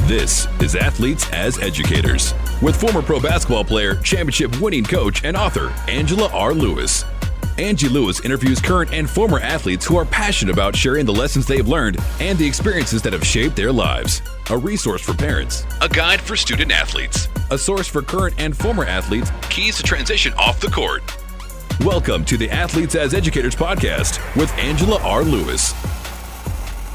This is Athletes as Educators with former pro basketball player, championship winning coach, and author Angela R. Lewis. Angie Lewis interviews current and former athletes who are passionate about sharing the lessons they've learned and the experiences that have shaped their lives. A resource for parents, a guide for student athletes, a source for current and former athletes, keys to transition off the court. Welcome to the Athletes as Educators podcast with Angela R. Lewis.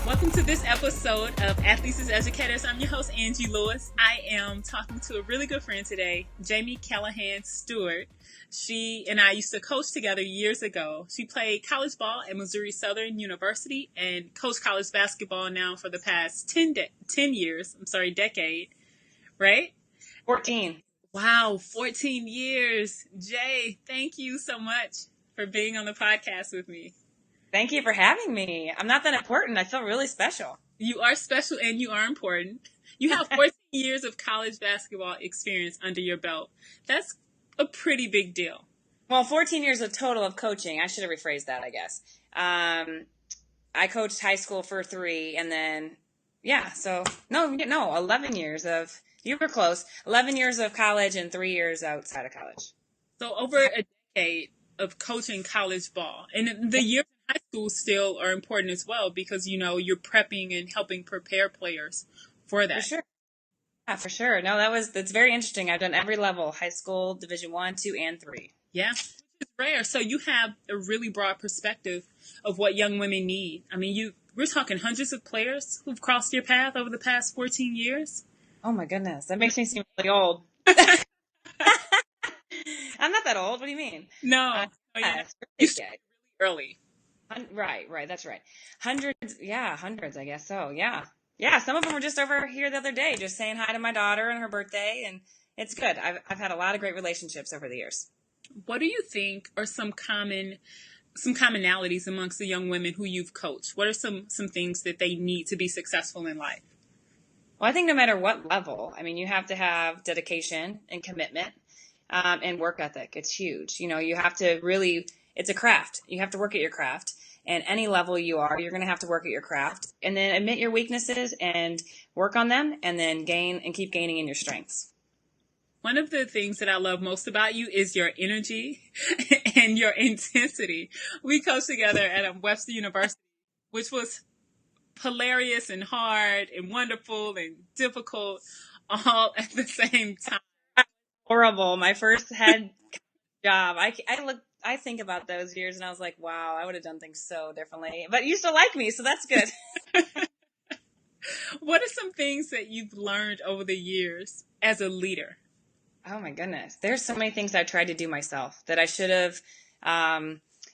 Welcome to this episode of Athletes as Educators. I'm your host, Angie Lewis. I am talking to a really good friend today, Jayme Callahan Stewart. She and I used to coach together years ago. She played college ball at Missouri Southern University and coached college basketball now for the past 10 years. Decade, right? 14. Wow, 14 years. Jay, thank you so much for being on the podcast with me. Thank you for having me. I'm not that important. I feel really special. You are special and you are important. You have 14 years of college basketball experience under your belt. That's a pretty big deal. Well, 14 years of total of coaching. I should have rephrased that, I guess. I coached high school for 3 and then, 11 years of, you were close, 11 years of college and 3 years outside of college. So over a decade of coaching college ball. And the years in high school still are important as well because, you know, you're prepping and helping prepare players for that. For sure. Yeah, for sure. No, that's very interesting. I've done every level, high school, Division I, II, and III. Yeah, it's rare. So you have a really broad perspective of what young women need. I mean, we're talking hundreds of players who've crossed your path over the past 14 years. Oh, my goodness. That makes me seem really old. I'm not that old. What do you mean? No. You started really early. Right. That's right. Hundreds, I guess so. Yeah, some of them were just over here the other day, just saying hi to my daughter and her birthday, and it's good. I've had a lot of great relationships over the years. What do you think are some commonalities amongst the young women who you've coached? What are some things that they need to be successful in life? Well, I think no matter what level, I mean, you have to have dedication and commitment and work ethic. It's huge. You know, you have to really, it's a craft. You have to work at your craft. And any level you are, you're going to have to work at your craft and then admit your weaknesses and work on them and then gain and keep gaining in your strengths. One of the things that I love most about you is your energy and your intensity. We coached together at Webster University, which was hilarious and hard and wonderful and difficult all at the same time. Horrible. My first head job. I think about those years and I was like, wow, I would have done things so differently. But you still like me, so that's good. What are some things that you've learned over the years as a leader? Oh, my goodness. There's so many things I tried to do myself that I should have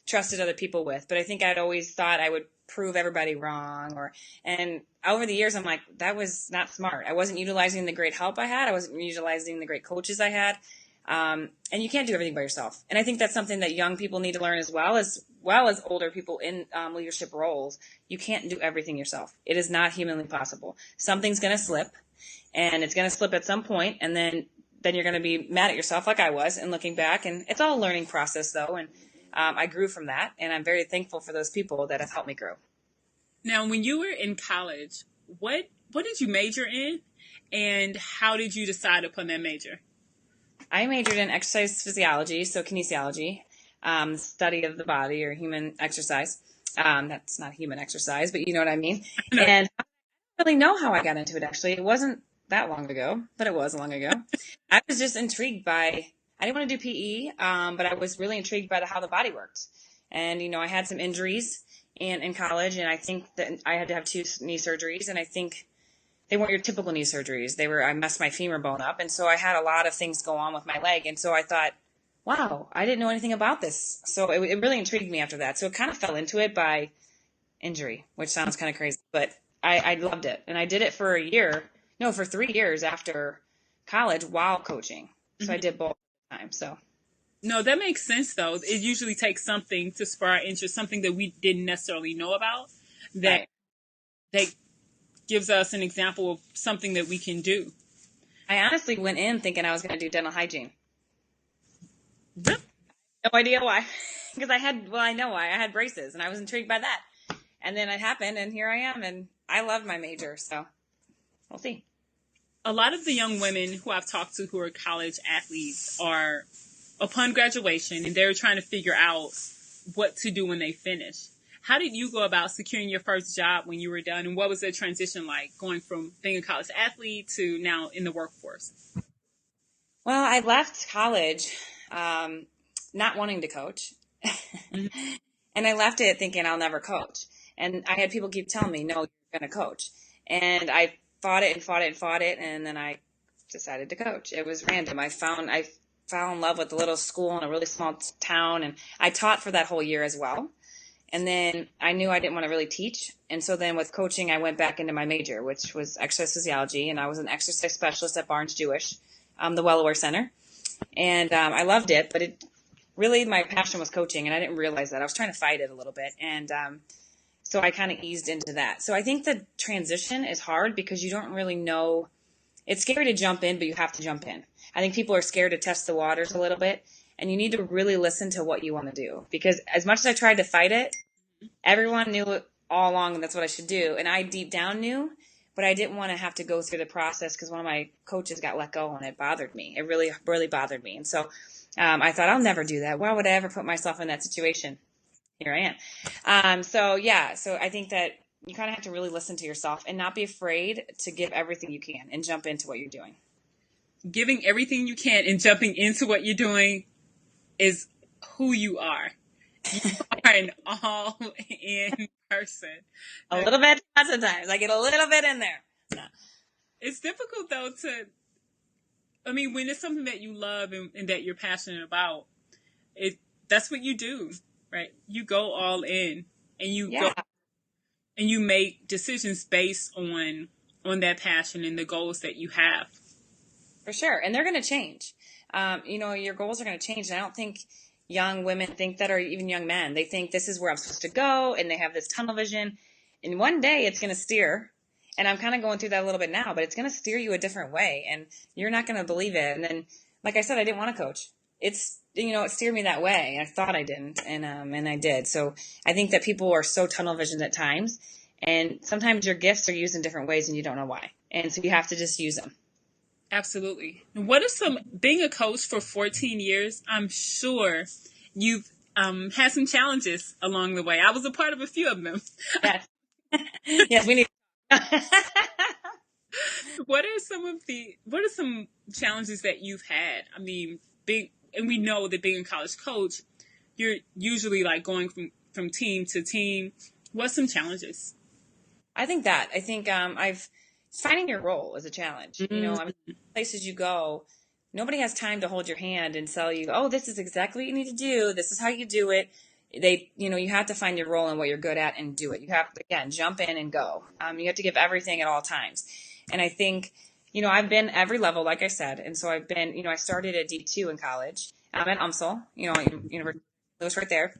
trusted other people with. But I think I'd always thought I would prove everybody wrong. And over the years, I'm like, that was not smart. I wasn't utilizing the great help I had. I wasn't utilizing the great coaches I had. And you can't do everything by yourself. And I think that's something that young people need to learn as well as older people in leadership roles. You can't do everything yourself. It is not humanly possible. Something's going to slip, and it's going to slip at some point, and then you're going to be mad at yourself like I was and looking back. And it's all a learning process, though, and I grew from that, and I'm very thankful for those people that have helped me grow. Now, when you were in college, what did you major in, and how did you decide upon that major? I majored in exercise physiology, so kinesiology, study of the body or human exercise. That's not human exercise, but you know what I mean. And I don't really know how I got into it, actually. It wasn't that long ago, but it was long ago. I was just intrigued by, I didn't want to do PE, but I was really intrigued by how the body worked. And, you know, I had some injuries in college, and I think that I had to have 2 knee surgeries, and I think they weren't your typical knee surgeries. I messed my femur bone up. And so I had a lot of things go on with my leg. And so I thought, wow, I didn't know anything about this. So it really intrigued me after that. So it kind of fell into it by injury, which sounds kind of crazy, but I loved it. And I did it for 3 years after college while coaching. So I did both at the time. So. No, that makes sense, though. It usually takes something to spur our interest, something that we didn't necessarily know about that gives us an example of something that we can do. I honestly went in thinking I was going to do dental hygiene. Really? No idea why. Because I know why. I had braces, and I was intrigued by that. And then it happened, and here I am, and I loved my major, so we'll see. a lot of the young women who I've talked to who are college athletes are upon graduation and they're trying to figure out what to do when they finish. How did you go about securing your first job when you were done? And what was the transition like going from being a college athlete to now in the workforce? Well, I left college not wanting to coach. Mm-hmm. And I left it thinking I'll never coach. And I had people keep telling me, no, you're going to coach. And I fought it and fought it and fought it. And then I decided to coach. It was random. I fell in love with a little school in a really small town. And I taught for that whole year as well. And then I knew I didn't want to really teach. And so then with coaching, I went back into my major, which was exercise physiology. And I was an exercise specialist at Barnes Jewish, the Well-Aware Center. And I loved it, but really my passion was coaching, and I didn't realize that. I was trying to fight it a little bit. And so I kind of eased into that. So I think the transition is hard because you don't really know. It's scary to jump in, but you have to jump in. I think people are scared to test the waters a little bit, and you need to really listen to what you want to do. Because as much as I tried to fight it, everyone knew it all along, and that's what I should do. And I deep down knew, but I didn't want to have to go through the process because one of my coaches got let go, and it bothered me. It really, really bothered me. And so I thought, I'll never do that. Why would I ever put myself in that situation? Here I am. So I think that you kind of have to really listen to yourself and not be afraid to give everything you can and jump into what you're doing. Giving everything you can and jumping into what you're doing is who you are. You are an all-in person. A little bit, lots of times. I get a little bit in there. No. It's difficult, though, when it's something that you love and that you're passionate about, that's what you do, right? You go all in, and go and you make decisions based on that passion and the goals that you have. For sure, and they're going to change. Your goals are going to change, and I don't think young women think that, or even young men. They think this is where I'm supposed to go, and they have this tunnel vision, and one day it's going to steer. And I'm kind of going through that a little bit now, but it's going to steer you a different way, and you're not going to believe it. And then, like I said, I didn't want to coach. It steered me that way. I thought I didn't, and I did. So I think that people are so tunnel visioned at times, and sometimes your gifts are used in different ways, and you don't know why. And so you have to just use them. Absolutely. What are being a coach for 14 years? I'm sure you've had some challenges along the way. I was a part of a few of them. Yes. Yes, we need. What are some challenges that you've had? I mean, and we know that being a college coach, you're usually like going from team to team. What's some challenges? I think finding your role is a challenge. Mm-hmm. Places you go, nobody has time to hold your hand and tell you, oh, this is exactly what you need to do. This is how you do it. You have to find your role and what you're good at and do it. You have to, again, jump in and go. You have to give everything at all times. And I think, I've been every level, like I said. And so I've been, I started at D2 in college. I'm at UMSL, University, it was right there.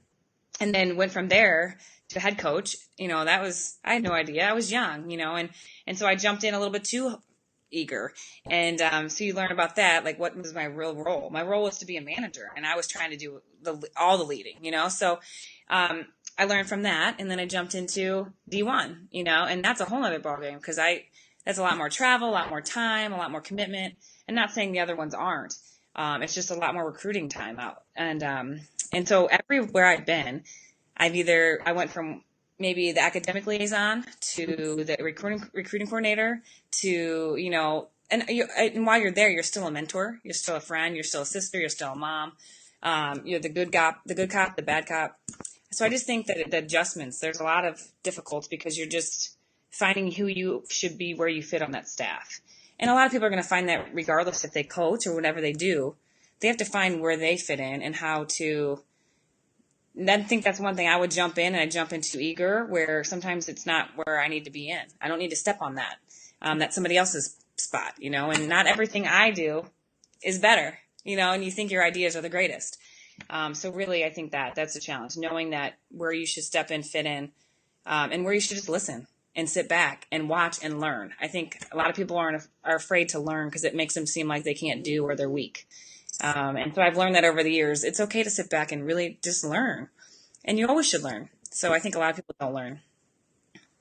And then went from there to head coach. I had no idea. I was young, and so I jumped in a little bit too eager. And so you learn about that, like what was my real role? My role was to be a manager, and I was trying to do all the leading, So I learned from that, and then I jumped into D1, and that's a whole other ballgame because that's a lot more travel, a lot more time, a lot more commitment. And not saying the other ones aren't. It's just a lot more recruiting time out. And so everywhere I've been, I went from maybe the academic liaison to the recruiting coordinator to, and while you're there, you're still a mentor, you're still a friend, you're still a sister, you're still a mom. You're the good cop, the bad cop. So I just think that the adjustments, there's a lot of difficulty because you're just finding who you should be, where you fit on that staff. And a lot of people are going to find that regardless if they coach or whatever they do, they have to find where they fit in and how to. And I think that's one thing I would jump in, and I jump in too eager, where sometimes it's not where I need to be in. I don't need to step on that. That's somebody else's spot, and not everything I do is better, and you think your ideas are the greatest. So really, I think that's a challenge, knowing that where you should step in, fit in, and where you should just listen and sit back and watch and learn. I think a lot of people are afraid to learn because it makes them seem like they can't do or they're weak. And so I've learned that over the years. It's okay to sit back and really just learn. And you always should learn. So I think a lot of people don't learn.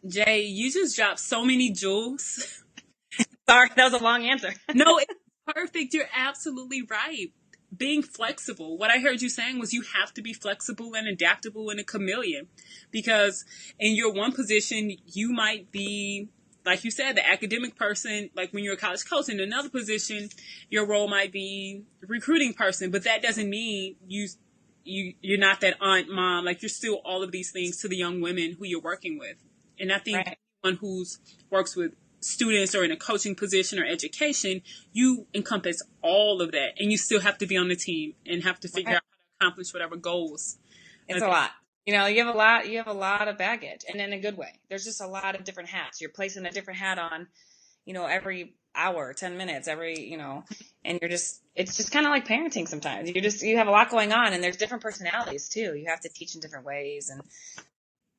Jay, you just dropped so many jewels. Sorry, that was a long answer. No, it's perfect. You're absolutely right. Being flexible. What I heard you saying was you have to be flexible and adaptable and a chameleon, because in your one position, you might be, like you said, the academic person, like when you're a college coach. In another position, your role might be recruiting person, but that doesn't mean you're not that aunt, mom. Like, you're still all of these things to the young women who you're working with. And I think anyone who's works with students or in a coaching position or education, you encompass all of that, and you still have to be on the team and have to figure out how to accomplish whatever goals. It's a lot. You have a lot of baggage, and in a good way. There's just a lot of different hats. You're placing a different hat on, every hour, 10 minutes, and it's just kind of like parenting sometimes. You have a lot going on, and there's different personalities too. You have to teach in different ways, and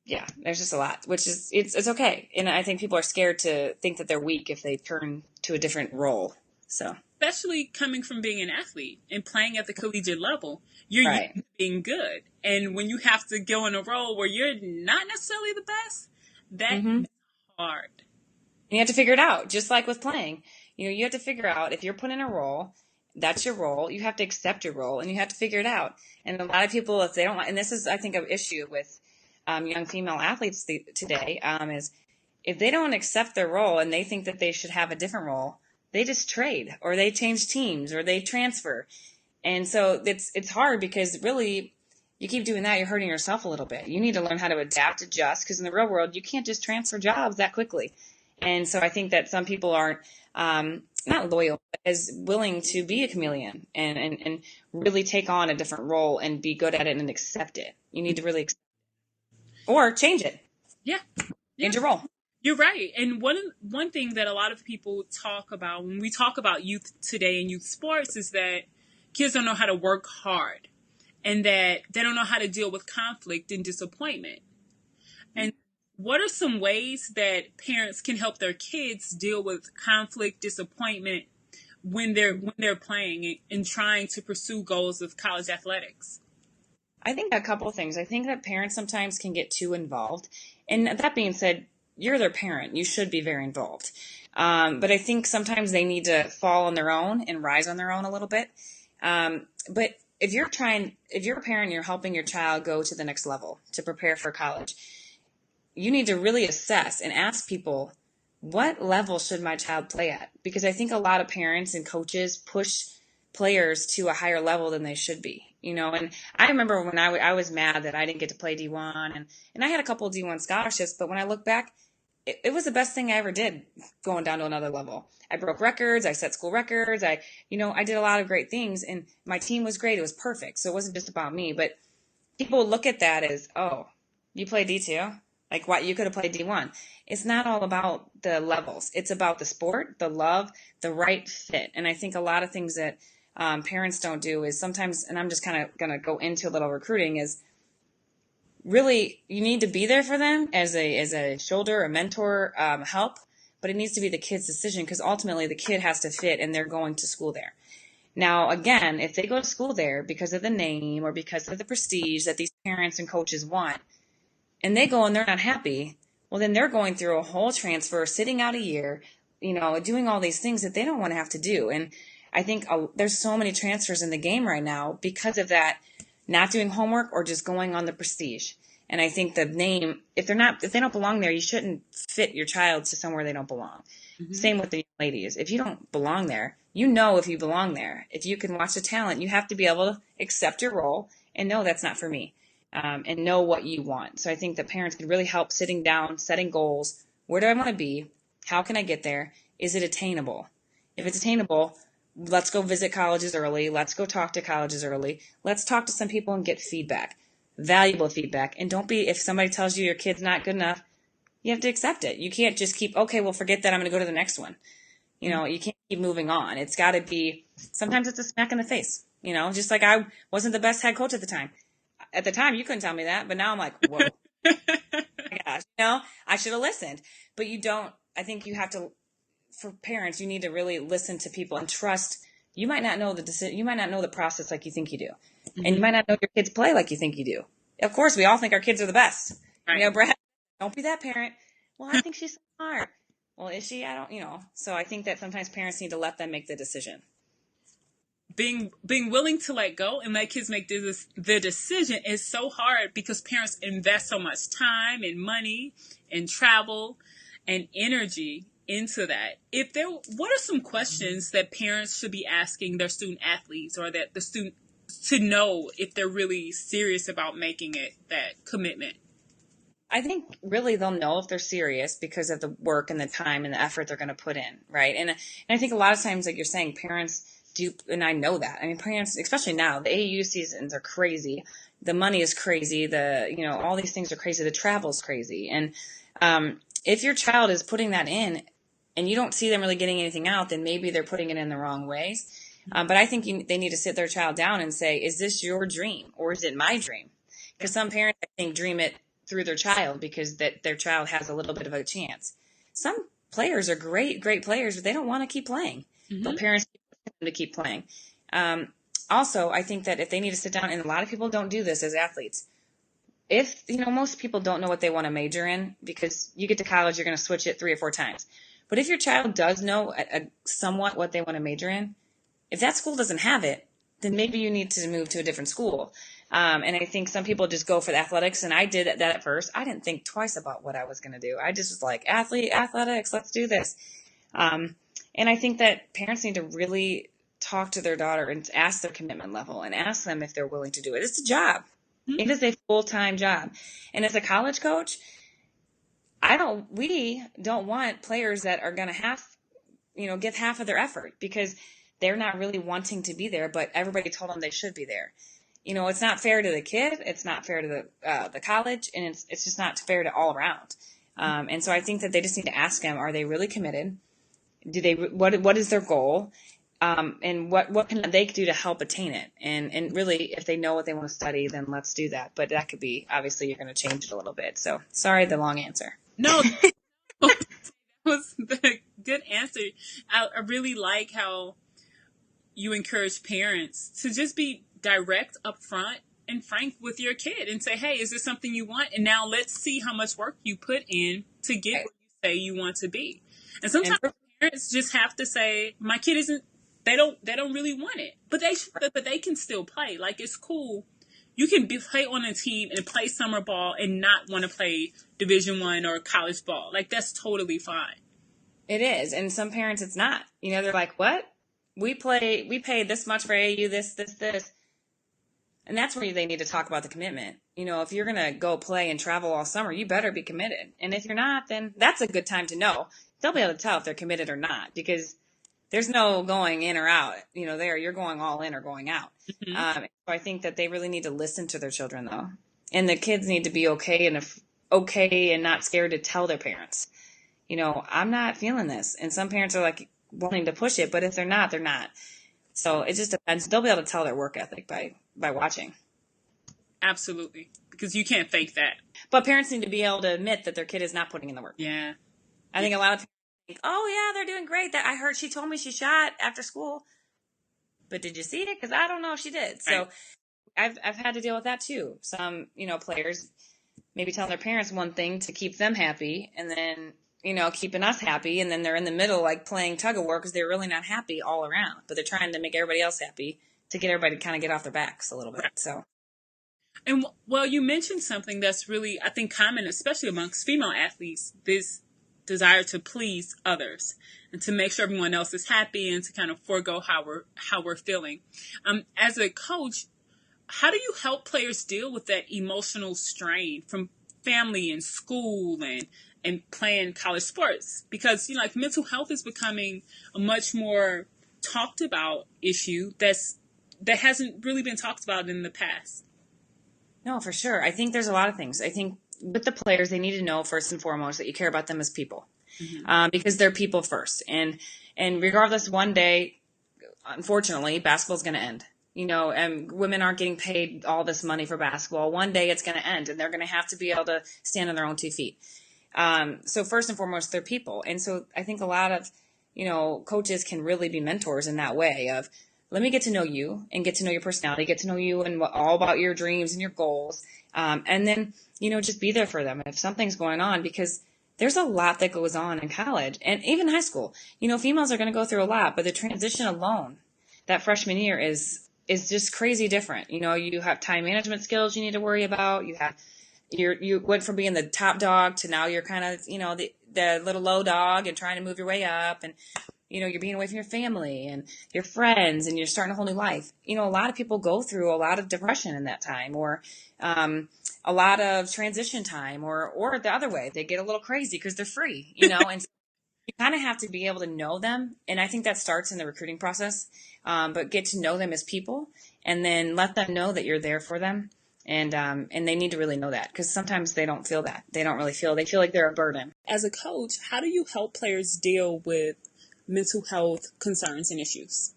yeah, there's just a lot, which is, it's okay. And I think people are scared to think that they're weak if they turn to a different role. So, especially coming from being an athlete and playing at the collegiate level, you're used to being good. And when you have to go in a role where you're not necessarily the best, that's hard. You have to figure it out, just like with playing. You have to figure out if you're put in a role, that's your role. You have to accept your role, and you have to figure it out. And a lot of people, if they don't, and this is, I think, an issue with young female athletes today, is if they don't accept their role and they think that they should have a different role, they just trade, or they change teams, or they transfer. And so it's hard, because really you keep doing that, you're hurting yourself a little bit. You need to learn how to adapt, adjust, because in the real world, you can't just transfer jobs that quickly. And so I think that some people aren't not loyal, but as willing to be a chameleon and really take on a different role and be good at it and accept it. You need to really accept it. Or change it. Yeah. Change your role. You're right. And one thing that a lot of people talk about when we talk about youth today and youth sports is that kids don't know how to work hard, and that they don't know how to deal with conflict and disappointment. And what are some ways that parents can help their kids deal with conflict, disappointment when they're playing and trying to pursue goals of college athletics? I think a couple of things. I think that parents sometimes can get too involved. And that being said, you're their parent. You should be very involved. But I think sometimes they need to fall on their own and rise on their own a little bit. But if you're a parent and you're helping your child go to the next level to prepare for college, you need to really assess and ask people, what level should my child play at? Because I think a lot of parents and coaches push players to a higher level than they should be, and I remember when I was mad that I didn't get to play D1 and I had a couple of D1 scholarships, but when I look back, it was the best thing I ever did going down to another level. I broke records. I set school records. I did a lot of great things, and my team was great. It was perfect. So it wasn't just about me, but people look at that as, oh, you play D2? Like, what? You could have played D1. It's not all about the levels. It's about the sport, the love, the right fit. And I think a lot of things that parents don't do is sometimes, and I'm just kind of going to go into a little recruiting, is really you need to be there for them as a shoulder, a mentor, help, but it needs to be the kid's decision, because ultimately the kid has to fit and they're going to school there. Now, again, if they go to school there because of the name or because of the prestige that these parents and coaches want, and they go and they're not happy, well, then they're going through a whole transfer, sitting out a year, doing all these things that they don't want to have to do. And I think there's so many transfers in the game right now because of that, not doing homework or just going on the prestige. And I think the name, if they don't belong there, you shouldn't fit your child to somewhere they don't belong. Mm-hmm. Same with the ladies. If you don't belong there, if you belong there. If you can watch the talent, you have to be able to accept your role and know that's not for me. And know what you want. So I think that parents can really help sitting down, setting goals. Where do I want to be? How can I get there? Is it attainable? If it's attainable, let's go visit colleges early. Let's go talk to colleges early. Let's talk to some people and get feedback, valuable feedback. And if somebody tells you your kid's not good enough, you have to accept it. You can't just keep, okay, well, forget that. I'm going to go to the next one. You can't keep moving on. It's got to be, sometimes it's a smack in the face, just like I wasn't the best head coach at the time. At the time, you couldn't tell me that, but now I'm like, whoa, oh my gosh, I should have listened. But I think you have to, for parents, you need to really listen to people and trust. You might not know the decision. You might not know the process like you think you do. Mm-hmm. And you might not know your kids play like you think you do. Of course, we all think our kids are the best. Right. Brad, don't be that parent. Well, I think she's smart. well, is she? I don't, so I think that sometimes parents need to let them make the decision. Being willing to let go and let kids make the decision is so hard because parents invest so much time and money and travel and energy into that. What are some questions that parents should be asking their student athletes, or that the student, to know if they're really serious about making it that commitment? I think really they'll know if they're serious because of the work and the time and the effort they're going to put in, right? And I think a lot of times, like you're saying, parents do, and I know that. I mean, parents, especially now, the AAU seasons are crazy. The money is crazy. All these things are crazy. The travel's crazy. And if your child is putting that in and you don't see them really getting anything out, then maybe they're putting it in the wrong ways. But I think they need to sit their child down and say, is this your dream or is it my dream? Because some parents, I think, dream it through their child because that their child has a little bit of a chance. Some players are great players, but they don't want to keep playing. Mm-hmm. But parents want them to keep playing. Also, I think that if they need to sit down, and a lot of people don't do this as athletes, if, most people don't know what they want to major in, because you get to college, you're going to switch it 3 or 4 times. But if your child does know somewhat what they want to major in, if that school doesn't have it, then maybe you need to move to a different school. And I think some people just go for the athletics, and I did that at first. I didn't think twice about what I was going to do. I just was like, athletics, let's do this. And I think that parents need to really talk to their daughter and ask their commitment level and ask them if they're willing to do it. It's a job. Mm-hmm. It is a full-time job. And as a college coach, we don't want players that are going to give half of their effort because they're not really wanting to be there, but everybody told them they should be there. It's not fair to the kid. It's not fair to the college, and it's just not fair to all around. And so I think that they just need to ask them: are they really committed? What is their goal? And what can they do to help attain it? And really, if they know what they want to study, then let's do that. But that could be, obviously, you're going to change it a little bit. So sorry, the long answer. No, that was the good answer. I really like how you encourage parents to just be direct, upfront, and frank with your kid and say, hey, is this something you want? And now let's see how much work you put in to get where you say you want to be. And sometimes parents just have to say, my kid they don't really want it, but they can still play. Like, it's cool. You can play on a team and play summer ball and not want to play Division I or college ball. Like, that's totally fine. It is. And some parents, it's not. They're like, what? We pay this much for AAU, this. And that's where they need to talk about the commitment. If you're going to go play and travel all summer, you better be committed. And if you're not, then that's a good time to know. They'll be able to tell if they're committed or not, because there's no going in or out. You're going all in or going out. Mm-hmm. So I think that they really need to listen to their children, though. And the kids need to be okay and not scared to tell their parents, I'm not feeling this. And some parents are like wanting to push it, but if they're not, they're not. So it just depends. They'll be able to tell their work ethic by watching. Absolutely. Because you can't fake that. But parents need to be able to admit that their kid is not putting in the work. Yeah. I think a lot of parents think, oh, yeah, they're doing great. That I heard she told me she shot after school. But did you see it? Because I don't know if she did. So I've had to deal with that too. Some, players maybe telling their parents one thing to keep them happy, and then, keeping us happy. And then they're in the middle, like playing tug of war because they're really not happy all around. But they're trying to make everybody else happy to get everybody to kind of get off their backs a little bit. Right. So. And you mentioned something that's really, I think, common, especially amongst female athletes, this desire to please others and to make sure everyone else is happy and to kind of forego how we're feeling. As a coach, how do you help players deal with that emotional strain from family and school and playing college sports? Because, like, mental health is becoming a much more talked about issue that hasn't really been talked about in the past. No, for sure. I think there's a lot of things. I think with the players, they need to know first and foremost that you care about them as people, because they're people first. And regardless, one day, unfortunately, basketball is going to end. And women aren't getting paid all this money for basketball. One day it's going to end, and they're going to have to be able to stand on their own 2 feet. So first and foremost, they're people. And so I think a lot of, coaches can really be mentors in that way of, let me get to know you and get to know your personality, get to know you and all about your dreams and your goals. And then, just be there for them if something's going on, because there's a lot that goes on in college and even high school. Females are going to go through a lot, but the transition alone, that freshman year is just crazy different. You have time management skills you need to worry about. You went from being the top dog to now you're kind of, the little low dog and trying to move your way up, and you're being away from your family and your friends, and you're starting a whole new life. A lot of people go through a lot of depression in that time, or a lot of transition time, or the other way, they get a little crazy because they're free, and so you kind of have to be able to know them. And I think that starts in the recruiting process, but get to know them as people, and then let them know that you're there for them. And they need to really know that, because sometimes they don't feel that. They feel like they're a burden. As a coach, how do you help players deal with mental health concerns and issues?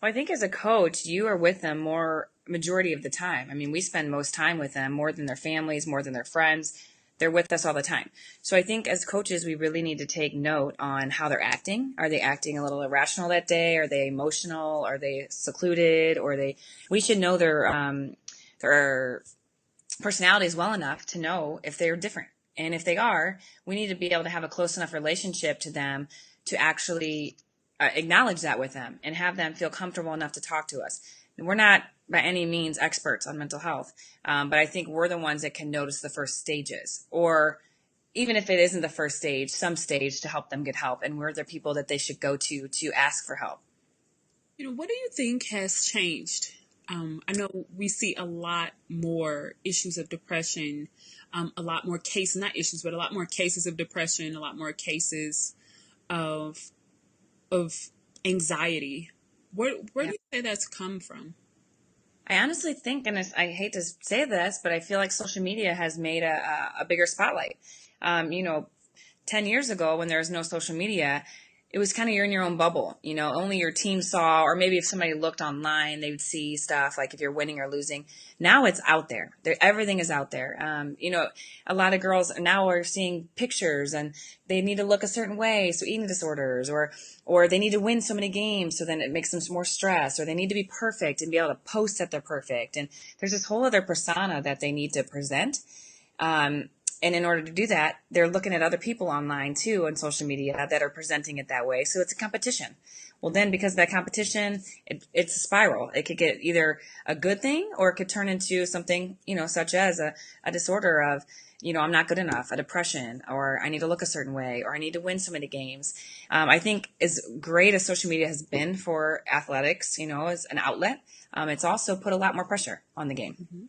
Well, I think as a coach, you are with them more majority of the time. I mean, we spend most time with them, more than their families, more than their friends. They're with us all the time. So I think as coaches, we really need to take note on how they're acting. Are they acting a little irrational that day? Are they emotional? Are they secluded? We should know their personalities well enough to know if they're different. And if they are, we need to be able to have a close enough relationship to them to actually acknowledge that with them and have them feel comfortable enough to talk to us. And we're not by any means experts on mental health, but I think we're the ones that can notice the first stages, or even if it isn't the first stage, some stage, to help them get help. And we're the people that they should go to ask for help. What do you think has changed? I know we see a lot more issues of depression, a lot more cases, not issues, but a lot more cases of depression, a lot more cases of anxiety. Where do you say that's come from? I honestly think, and I hate to say this, but I feel like social media has made a bigger spotlight. 10 years ago, when there was no social media, it was kind of you're in your own bubble. Only your team saw, or maybe if somebody looked online, they would see stuff like if you're winning or losing. Now it's out there. Everything is out there. A lot of girls now are seeing pictures and they need to look a certain way. So eating disorders, or they need to win so many games. So then it makes them more stressed, or they need to be perfect and be able to post that they're perfect. And there's this whole other persona that they need to present. And in order to do that, they're looking at other people online too on social media that are presenting it that way. So it's a competition. Well, then because of that competition, it's a spiral. It could get either a good thing, or it could turn into something, such as a disorder of, I'm not good enough, a depression, or I need to look a certain way, or I need to win so many games. I think as great as social media has been for athletics, as an outlet, it's also put a lot more pressure on the game. Mm-hmm.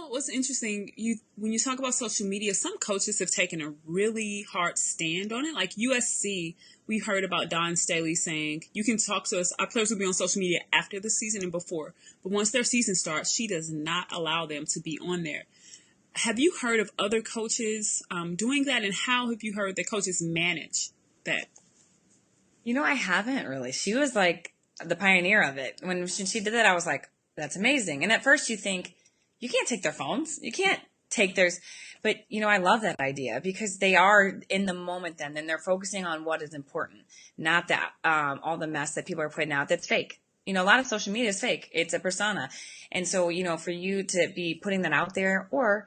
What's interesting, when you talk about social media, some coaches have taken a really hard stand on it. Like USC, we heard about Don Staley saying, you can talk to us, our players will be on social media after the season and before, but once their season starts, she does not allow them to be on there. Have you heard of other coaches doing that, and how have you heard that coaches manage that? I haven't really. She was like the pioneer of it. When she did that, I was like, that's amazing. And at first you think, you can't take their phones. You can't take theirs. But, I love that idea, because they are in the moment then, and they're focusing on what is important, not that all the mess that people are putting out that's fake. A lot of social media is fake. It's a persona. And so, for you to be putting that out there, or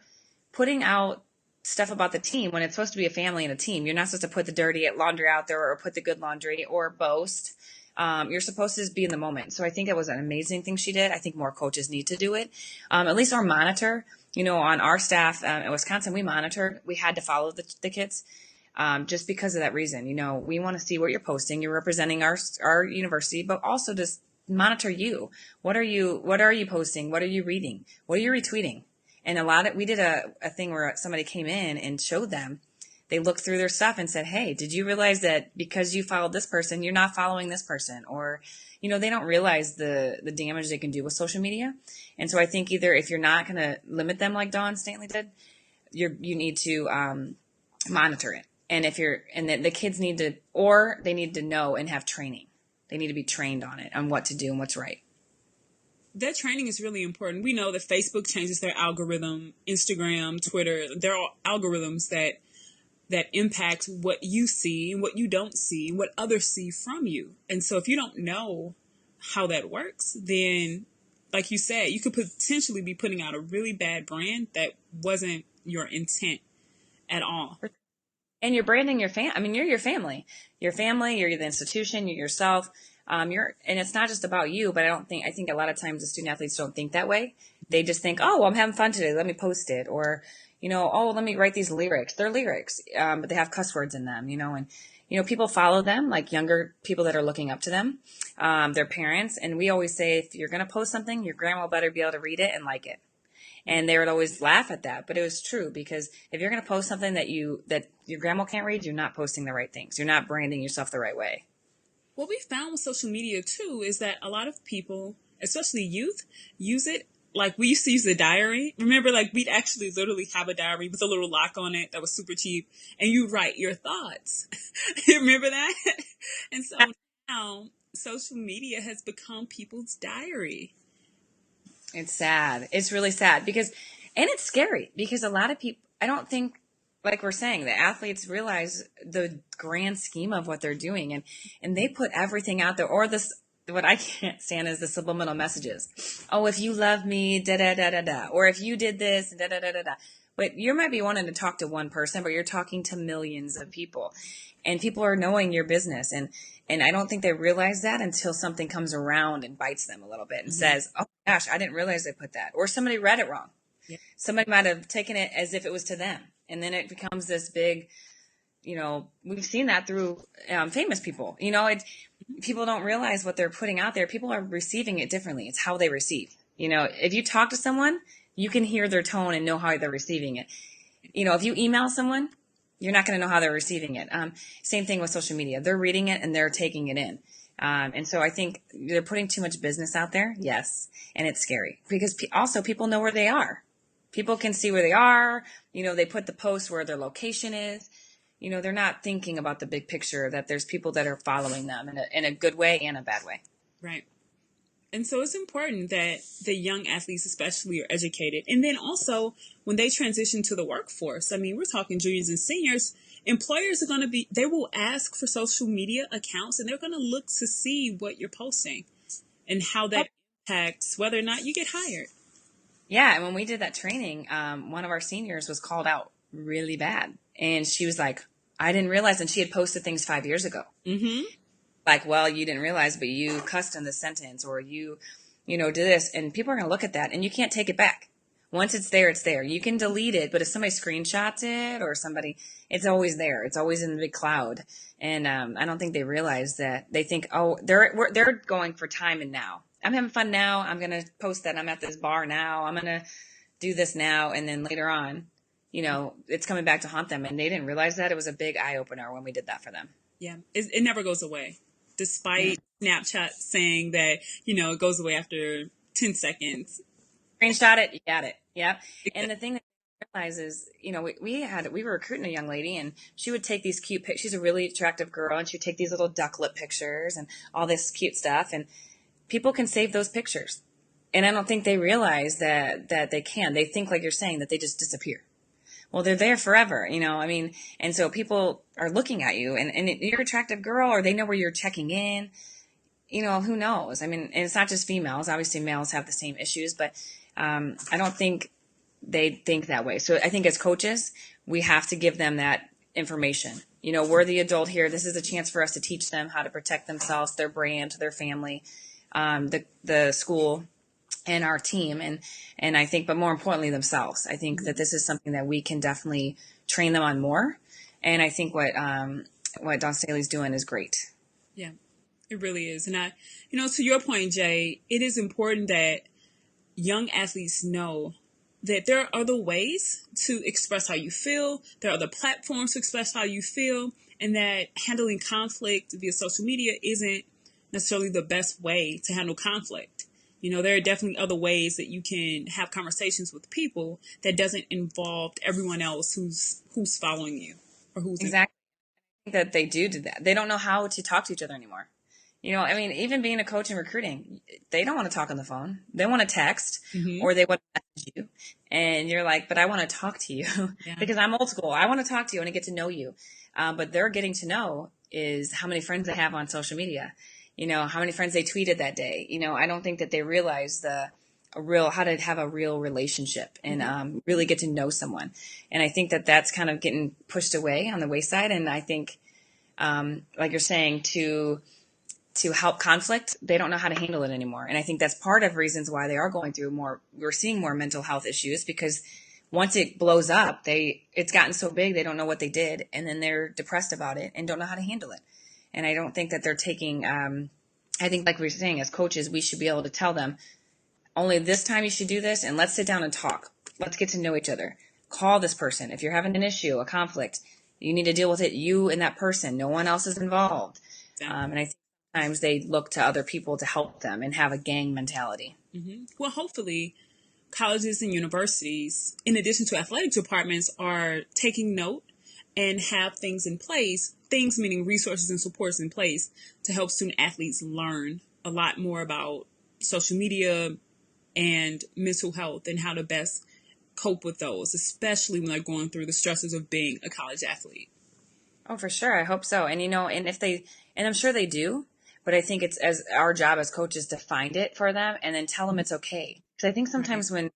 putting out stuff about the team when it's supposed to be a family and a team, you're not supposed to put the dirty laundry out there, or put the good laundry, or boast. You're supposed to be in the moment. So I think it was an amazing thing she did. I think more coaches need to do it. At least our monitor, on our staff in Wisconsin, we monitored. We had to follow the kids just because of that reason. We want to see what you're posting. You're representing our university, but also just monitor you. What are you posting? What are you reading? What are you retweeting? And we did a thing where somebody came in and showed them. They looked through their stuff and said, hey, did you realize that because you followed this person, you're not following this person? Or, they don't realize the damage they can do with social media. And so I think either if you're not going to limit them like Dawn Stanley did, you need to monitor it. And the kids need to, or they need to know and have training. They need to be trained on it, on what to do and what's right. That training is really important. We know that Facebook changes their algorithm, Instagram, Twitter. There are algorithms that impact what you see and what you don't see and what others see from you. And so if you don't know how that works, then, like you said, you could potentially be putting out a really bad brand that wasn't your intent at all. And you're branding your I mean, you're your family, you're the institution, you're yourself. And it's not just about you, but I think a lot of times the student athletes don't think that way. They just think, oh, well, I'm having fun today, let me post it. Or, oh, let me write these lyrics. They're lyrics, but they have cuss words in them, and, people follow them, like younger people that are looking up to them, their parents. And we always say, if you're going to post something, your grandma better be able to read it and like it. And they would always laugh at that, but it was true, because if you're going to post something that your grandma can't read, you're not posting the right things. You're not branding yourself the right way. What we found with social media too is that a lot of people, especially youth, use it like we used to use a diary. Remember, like we'd actually literally have a diary with a little lock on it that was super cheap, and you write your thoughts. You remember that? And so now social media has become people's diary. It's sad. It's really sad and it's scary, because a lot of people, I don't think, like we're saying, the athletes realize the grand scheme of what they're doing, and they put everything out there. Or what I can't stand is the subliminal messages. Oh, if you love me, da da da da da. Or if you did this, da da da da da. But you might be wanting to talk to one person, but you're talking to millions of people, and people are knowing your business. And I don't think they realize that until something comes around and bites them a little bit and says, oh my gosh, I didn't realize they put that. Or somebody read it wrong. Yeah. Somebody might have taken it as if it was to them. And then it becomes this big, we've seen that through famous people. People don't realize what they're putting out there. People are receiving it differently. It's how they receive. If you talk to someone, you can hear their tone and know how they're receiving it. If you email someone, you're not going to know how they're receiving it. Same thing with social media. They're reading it and they're taking it in. And so I think they're putting too much business out there. Yes. And it's scary, because also people know where they are. People can see where they are. They put the post where their location is. They're not thinking about the big picture, that there's people that are following them in a good way and a bad way. Right. And so it's important that the young athletes especially are educated. And then also when they transition to the workforce, I mean, we're talking juniors and seniors, employers are they will ask for social media accounts, and they're going to look to see what you're posting and how that impacts whether or not you get hired. Yeah. And when we did that training, one of our seniors was called out really bad. And she was like, I didn't realize. And she had posted things 5 years ago. Mm-hmm. Like, well, you didn't realize, but you cussed in the sentence, or you did this. And people are going to look at that, and you can't take it back. Once it's there, it's there. You can delete it, but if somebody screenshots it or it's always there. It's always in the big cloud. And I don't think they realize that. They think, oh, they're going for time and now. I'm having fun now. I'm going to post that I'm at this bar now. I'm going to do this now. And then later on, it's coming back to haunt them. And they didn't realize that. It was a big eye opener when we did that for them. Yeah. It never goes away, despite Snapchat saying that, it goes away after 10 seconds. Screenshot it. You got it. Yep. And the thing that I realized is, we were recruiting a young lady, and she would take these cute pictures. She's a really attractive girl, and she'd take these little duck lip pictures and all this cute stuff. And people can save those pictures. And I don't think they realize that they can. They think, like you're saying, that they just disappear. Well, they're there forever, and so people are looking at you, and you're an attractive girl, or they know where you're checking in, who knows? I mean, and it's not just females. Obviously, males have the same issues, but I don't think they think that way. So I think as coaches, we have to give them that information. We're the adult here. This is a chance for us to teach them how to protect themselves, their brand, their family, the school, and our team. And I think, but more importantly, themselves. I think that this is something that we can definitely train them on more. And I think what Dawn Staley's doing is great. Yeah, it really is. And to your point, Jay, it is important that young athletes know that there are other ways to express how you feel. There are other platforms to express how you feel, and that handling conflict via social media isn't necessarily the best way to handle conflict. There are definitely other ways that you can have conversations with people that doesn't involve everyone else who's following you or who's exactly. I think that they do that. They don't know how to talk to each other anymore. Even being a coach and recruiting, they don't want to talk on the phone. They want to text, or they want to message you. And you're like, but I want to talk to you because I'm old school. I want to talk to you. I want to get to know you. But they're getting to know is how many friends they have on social media. How many friends they tweeted that day. I don't think that they realize how to have a real relationship and really get to know someone. And I think that that's kind of getting pushed away on the wayside. And I think, like you're saying, to help conflict, they don't know how to handle it anymore. And I think that's part of reasons why they are going through we're seeing more mental health issues, because once it blows up, it's gotten so big, they don't know what they did. And then they're depressed about it and don't know how to handle it. And I don't think that they're taking, I think like we were saying, as coaches, we should be able to tell them, only this time you should do this, and let's sit down and talk. Let's get to know each other. Call this person. If you're having an issue, a conflict, you need to deal with it, you and that person. No one else is involved. And I think sometimes they look to other people to help them and have a gang mentality. Mm-hmm. Well, hopefully colleges and universities, in addition to athletic departments, are taking note and have things in place, things meaning resources and supports in place to help student athletes learn a lot more about social media and mental health and how to best cope with those, especially when they're going through the stresses of being a college athlete. Oh, for sure. I hope so. And, and I'm sure they do, but I think it's as our job as coaches to find it for them and then tell them it's okay. Because I think sometimes when,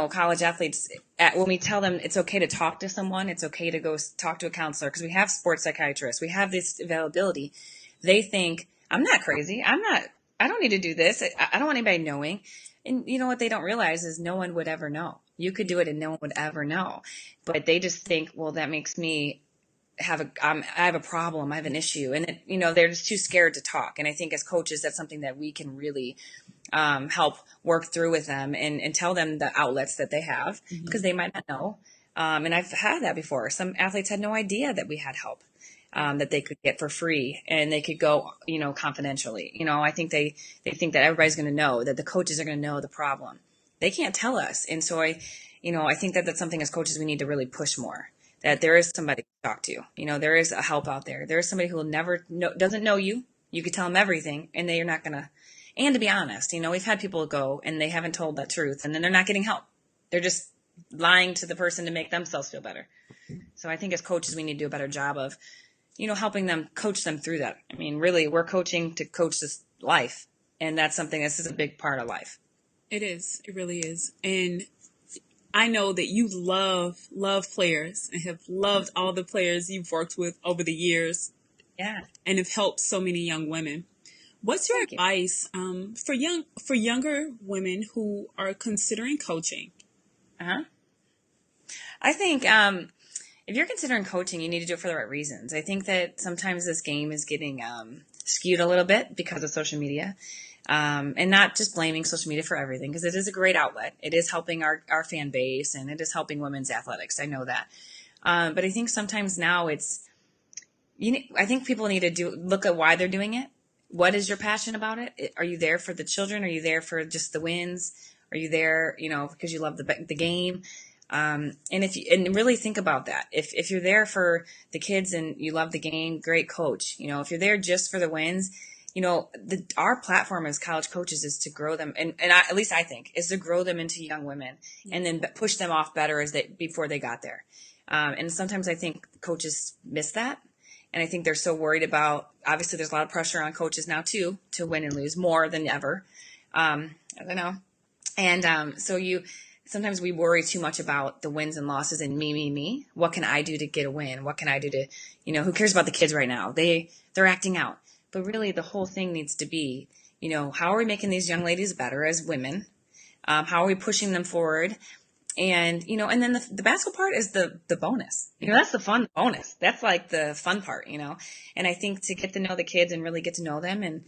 college athletes, when we tell them it's okay to talk to someone, it's okay to go talk to a counselor, because we have sports psychiatrists, we have this availability, they think, I'm not crazy. I don't need to do this. I don't want anybody knowing. And you know what they don't realize is no one would ever know. You could do it and no one would ever know. But they just think, well, that makes me I have a problem. I have an issue. And, they're just too scared to talk. And I think as coaches, that's something that we can really help work through with them and tell them the outlets that they have, because they might not know. And I've had that before. Some athletes had no idea that we had help. That they could get for free and they could go, confidentially. I think they think that everybody's going to know, that the coaches are going to know the problem. They can't tell us. And so I think that that's something as coaches we need to really push more, that there is somebody to talk to. There is a help out there. There is somebody who will never know, doesn't know you. You could tell them everything and they're not going to. And to be honest, we've had people go and they haven't told that truth and then they're not getting help. They're just lying to the person to make themselves feel better. So I think as coaches, we need to do a better job of, helping them, coach them through that. I mean, really, we're coaching to coach this life. And that's something, this is a big part of life. It is. It really is. And I know that you love players and have loved all the players you've worked with over the years. Yeah. And have helped so many young women. What's your advice for younger women who are considering coaching? I think if you're considering coaching, you need to do it for the right reasons. I think that sometimes this game is getting skewed a little bit because of social media, and not just blaming social media for everything, because it is a great outlet. It is helping our fan base and it is helping women's athletics. I know that. But I think sometimes now I think people need to look at why they're doing it. What is your passion about it? Are you there for the children? Are you there for just the wins? Are you there, because you love the game? And really think about that. If you're there for the kids and you love the game, great coach. If you're there just for the wins, our platform as college coaches is to grow them. At least I think is to grow them into young women and then push them off better before they got there. And sometimes I think coaches miss that. And I think they're so worried about, obviously there's a lot of pressure on coaches now too, to win and lose more than ever. I don't know. And sometimes we worry too much about the wins and losses and me. What can I do to get a win? What can I do to, who cares about the kids right now? They're acting out. But really the whole thing needs to be, how are we making these young ladies better as women? How are we pushing them forward? And, and then the basketball part is the bonus. That's the fun bonus. That's like the fun part, And I think to get to know the kids and really get to know them, and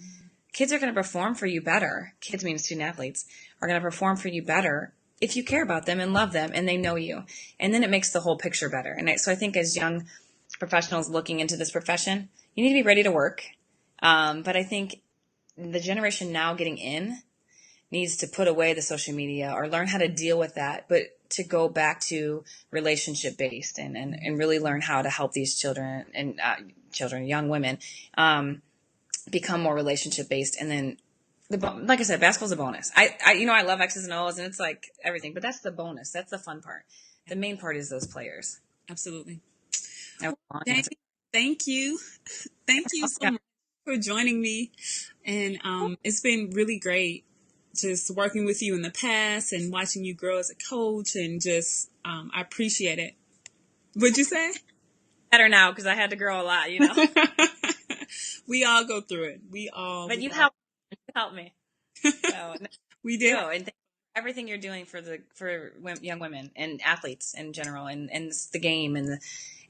kids are going to perform for you better. Kids mean student athletes are going to perform for you better if you care about them and love them and they know you. And then it makes the whole picture better. And so I think as young professionals looking into this profession, you need to be ready to work. But I think the generation now getting in needs to put away the social media or learn how to deal with that, but to go back to relationship based and really learn how to help these children and young women become more relationship based. And then like I said, basketball's a bonus. I love X's and O's and it's like everything, but that's the bonus. That's the fun part. The main part is those players. Absolutely. Thank you. Thank you so much for joining me. And it's been really great just working with you in the past and watching you grow as a coach, and just I appreciate it. What'd you say? Better now because I had to grow a lot, you know. We all go through it. But you helped me. So, we did. No, and everything you're doing for young women and athletes in general, and the game, and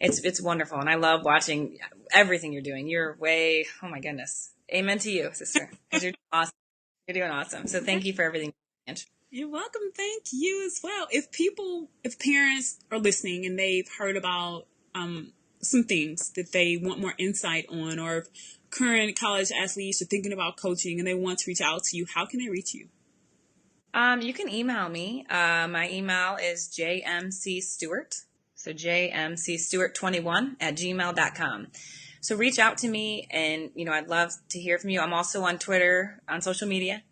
it's wonderful, and I love watching everything you're doing. Oh my goodness, amen to you, sister. 'Cause you're awesome. You're doing awesome. So thank you for everything. You're welcome. Thank you as well. If parents are listening and they've heard about some things that they want more insight on, or if current college athletes are thinking about coaching and they want to reach out to you, how can they reach you? You can email me. My email is jmcstewart. So jmcstewart21@gmail.com. So reach out to me, and, I'd love to hear from you. I'm also on Twitter, on social media,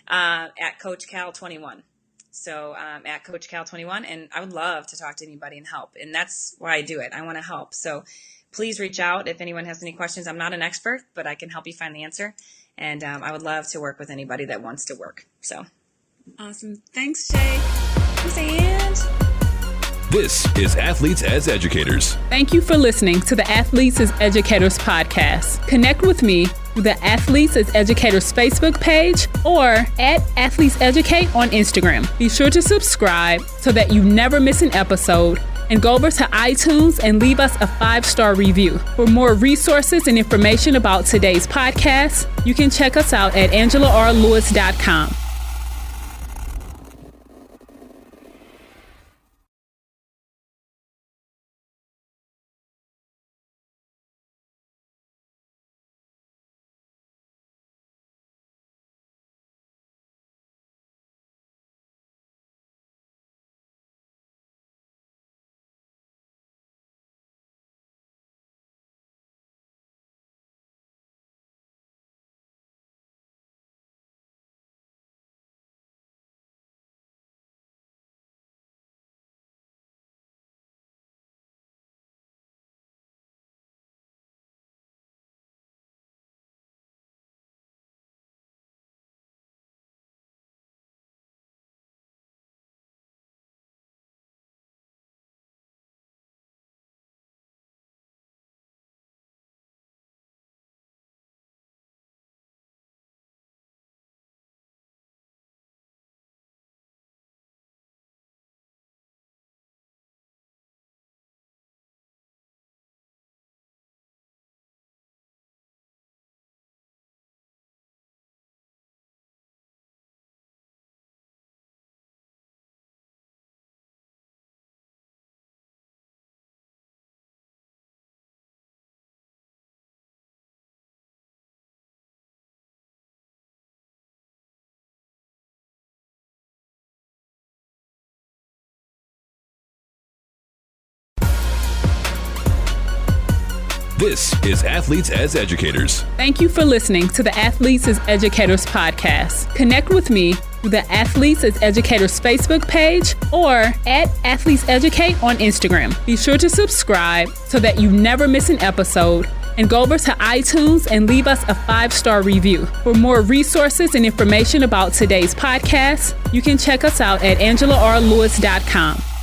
at Coach Cal 21. So at Coach Cal 21, and I would love to talk to anybody and help. And that's why I do it. I want to help. So please reach out if anyone has any questions. I'm not an expert, but I can help you find the answer. And I would love to work with anybody that wants to work. So. Awesome. Thanks, Jay. Thanks, Ange. This is Athletes as Educators. Thank you for listening to the Athletes as Educators podcast. Connect with me through the Athletes as Educators Facebook page or at Athletes Educate on Instagram. Be sure to subscribe so that you never miss an episode, and go over to iTunes and leave us a 5-star review. For more resources and information about today's podcast, you can check us out at AngelaRLewis.com. This is Athletes as Educators. Thank you for listening to the Athletes as Educators podcast. Connect with me through the Athletes as Educators Facebook page or at Athletes Educate on Instagram. Be sure to subscribe so that you never miss an episode, and go over to iTunes and leave us a 5-star review. For more resources and information about today's podcast, you can check us out at AngelaRLewis.com.